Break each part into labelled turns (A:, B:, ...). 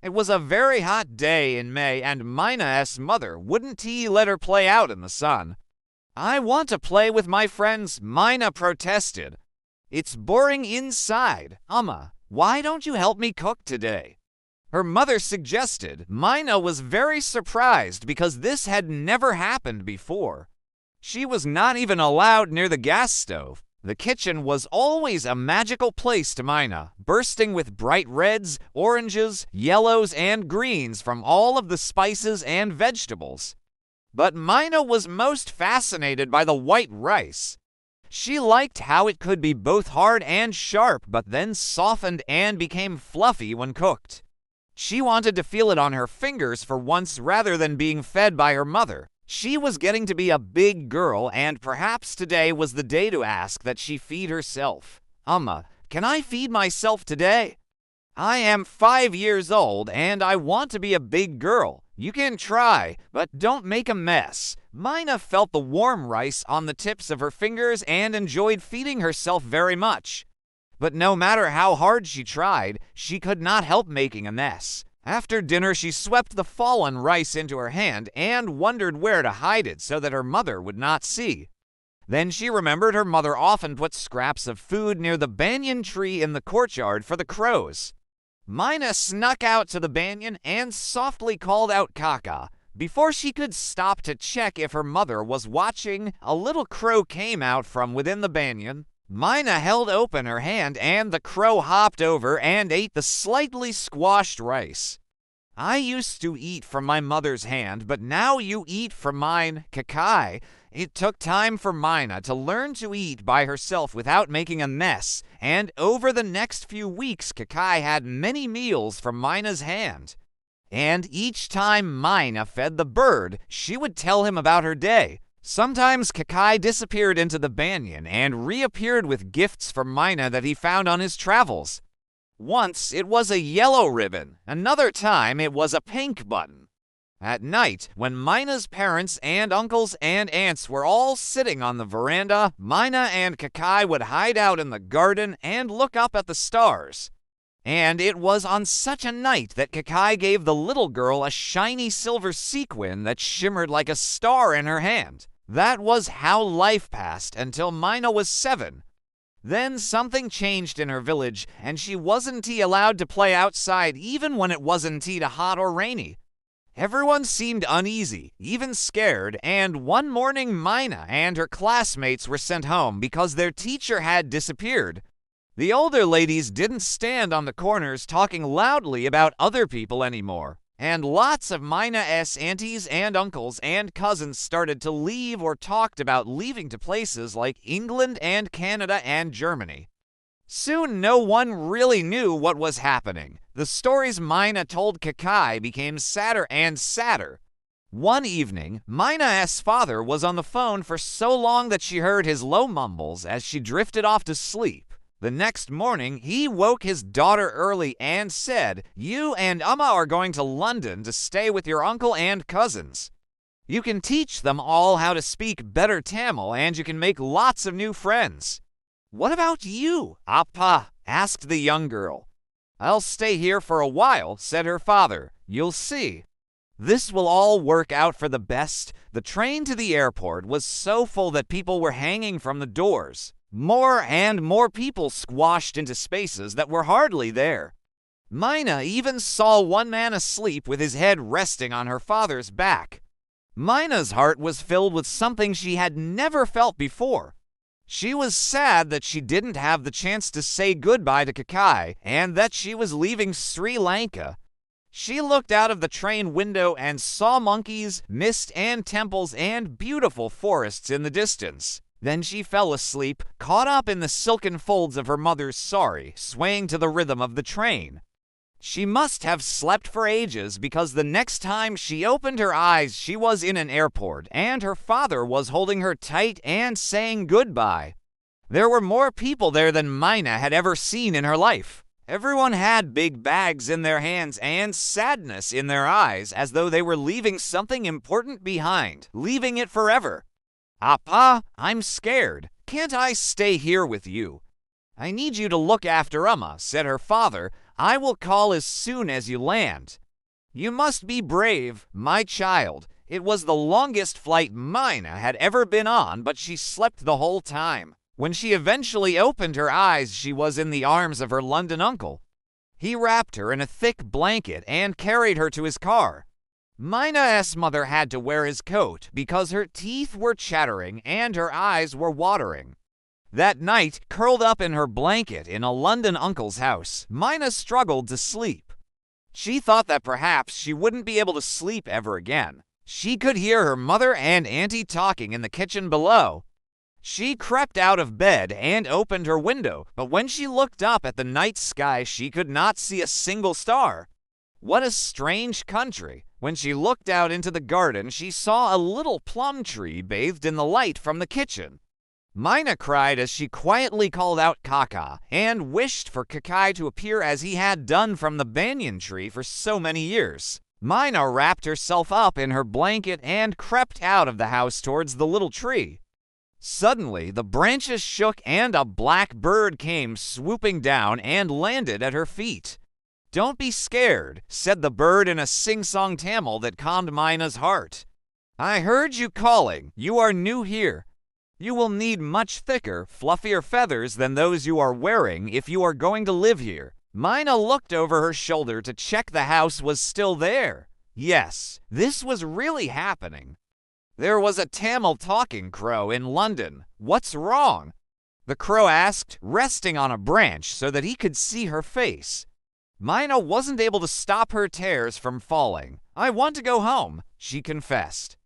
A: It was a very hot day in May, and Myna's mother wouldn't let her play out in the sun. "I want to play with my friends," Myna protested. "It's boring inside. Why don't you help me cook today?" Her mother suggested. Myna was very surprised because this had never happened before. She was not even allowed near the gas stove. The kitchen was always a magical place to Myna, bursting with bright reds, oranges, yellows, and greens from all of the spices and vegetables. But Myna was most fascinated by the white rice. She liked how it could be both hard and sharp, but then softened and became fluffy when cooked. She wanted to feel it on her fingers for once rather than being fed by her mother. She was getting to be a big girl, and perhaps today was the day to ask that she feed herself. Can I feed myself today? I am 5 years old, and I want to be a big girl. You can try, but don't make a mess." Myna felt the warm rice on the tips of her fingers and enjoyed feeding herself very much. But no matter how hard she tried, she could not help making a mess. After dinner, she swept the fallen rice into her hand and wondered where to hide it so that her mother would not see. Then she remembered her mother often put scraps of food near the banyan tree in the courtyard for the crows. Myna snuck out to the banyan and softly called out Kaka. Before she could stop to check if her mother was watching, a little crow came out from within the banyan. Myna held open her hand, and the crow hopped over and ate the slightly squashed rice. "I used to eat from my mother's hand, but now you eat from mine, Kakai." It took time for Myna to learn to eat by herself without making a mess, and over the next few weeks, Kakai had many meals from Myna's hand. And each time Myna fed the bird, she would tell him about her day. Sometimes Kakai disappeared into the banyan and reappeared with gifts from Myna that he found on his travels. Once it was a yellow ribbon, another time it was a pink button. At night, when Myna's parents and uncles and aunts were all sitting on the veranda, Myna and Kakai would hide out in the garden and look up at the stars. And it was on such a night that Kakai gave the little girl a shiny silver sequin that shimmered like a star in her hand. That was how life passed until Myna was 7. Then something changed in her village, and she wasn't allowed to play outside even when it wasn't hot or rainy. Everyone seemed uneasy, even scared, and one morning Myna and her classmates were sent home because their teacher had disappeared. The older ladies didn't stand on the corners talking loudly about other people anymore, and lots of Myna's aunties and uncles and cousins started to leave or talked about leaving to places like England and Canada and Germany. Soon no one really knew what was happening. The stories Myna told Kakai became sadder and sadder. One evening, Myna's father was on the phone for so long that she heard his low mumbles as she drifted off to sleep. The next morning, he woke his daughter early and said, "You and are going to London to stay with your uncle and cousins. You can teach them all how to speak better Tamil, and you can make lots of new friends." "What about you, Appa?" asked the young girl. "I'll stay here for a while," said her father. "You'll see. This will all work out for the best." The train to the airport was so full that people were hanging from the doors. More and more people squashed into spaces that were hardly there. Myna even saw one man asleep with his head resting on her father's back. Myna's heart was filled with something she had never felt before. She was sad that she didn't have the chance to say goodbye to Kakai and that she was leaving Sri Lanka. She looked out of the train window and saw monkeys, mist and temples, and beautiful forests in the distance. Then she fell asleep, caught up in the silken folds of her mother's sari, swaying to the rhythm of the train. She must have slept for ages because the next time she opened her eyes, she was in an airport, and her father was holding her tight and saying goodbye. There were more people there than Myna had ever seen in her life. Everyone had big bags in their hands and sadness in their eyes, as though they were leaving something important behind, leaving it forever. "Appa, I'm scared. Can't I stay here with you?" "I need you to look after said her father. I will call as soon as you land. You must be brave, my child. It was the longest flight Myna had ever been on, but she slept the whole time. When she eventually opened her eyes, she was in the arms of her London uncle. He wrapped her in a thick blanket and carried her to his car. Myna's mother had to wear his coat because her teeth were chattering and her eyes were watering. That night, curled up in her blanket in a London uncle's house, Myna struggled to sleep. She thought that perhaps she wouldn't be able to sleep ever again. She could hear her mother and auntie talking in the kitchen below. She crept out of bed and opened her window, but when she looked up at the night sky, she could not see a single star. What a strange country! When she looked out into the garden, she saw a little plum tree bathed in the light from the kitchen. Myna cried as she quietly called out Kakai and wished for Kakai to appear as he had done from the banyan tree for so many years. Myna wrapped herself up in her blanket and crept out of the house towards the little tree. Suddenly, the branches shook and a black bird came swooping down and landed at her feet. "Don't be scared," said the bird in a sing-song Tamil that calmed Myna's heart. "I heard you calling. You are new here. You will need much thicker, fluffier feathers than those you are wearing if you are going to live here." Myna looked over her shoulder to check the house was still there. Yes, this was really happening. There was a Tamil talking crow in London. "What's wrong?" the crow asked, resting on a branch so that he could see her face. Myna wasn't able to stop her tears from falling. "I want to go home," she confessed.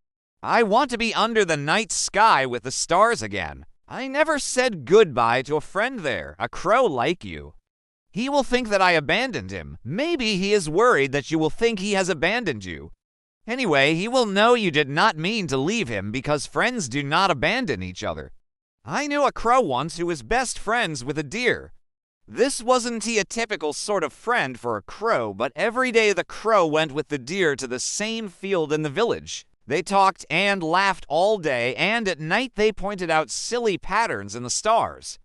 A: "I want to be under the night sky with the stars again. I never said goodbye to a friend there, a crow like you. He will think that I abandoned him. Maybe he is worried that you will think he has abandoned you. Anyway, he will know you did not mean to leave him because friends do not abandon each other. I knew a crow once who was best friends with a deer. This wasn't a typical sort of friend for a crow, but every day the crow went with the deer to the same field in the village. They talked and laughed all day, and at night they pointed out silly patterns in the stars.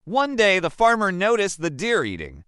A: One day the farmer noticed the deer eating.